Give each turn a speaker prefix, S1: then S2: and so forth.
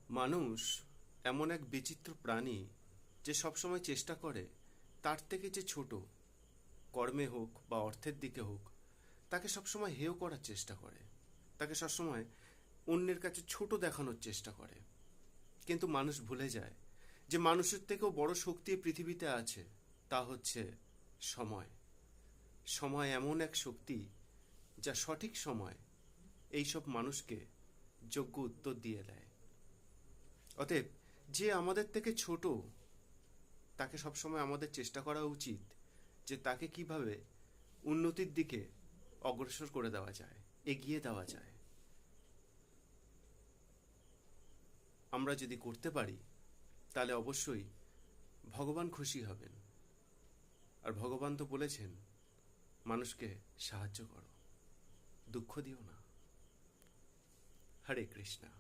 S1: মানুষ এমন এক বিচিত্র প্রাণী যে সবসময় চেষ্টা করে তার থেকে যে ছোট, কর্মে হোক বা অর্থের দিকে হোক, তাকে সবসময় হেয় করার চেষ্টা করে, তাকে সবসময় অন্যের কাছে ছোট দেখানোর চেষ্টা করে। কিন্তু মানুষ ভুলে যায় যে মানুষের থেকেও বড় শক্তি এই পৃথিবীতে আছে, তা হচ্ছে সময়। সময় এমন এক শক্তি যা সঠিক সময় এইসব মানুষকে যোগ্য উত্তর দিয়ে দেয়। অতএব যে আমাদের থেকে ছোট, তাকে সবসময় আমাদের চেষ্টা করা উচিত যে তাকে কিভাবে উন্নতির দিকে অগ্রসর করে দেওয়া যায়, এগিয়ে দেওয়া যায়। আমরা যদি করতে পারি তাহলে অবশ্যই ভগবান খুশি হবেন। আর ভগবান তো বলেছেন, মানুষকে সাহায্য করো, দুঃখ দিও না। হরে কৃষ্ণা।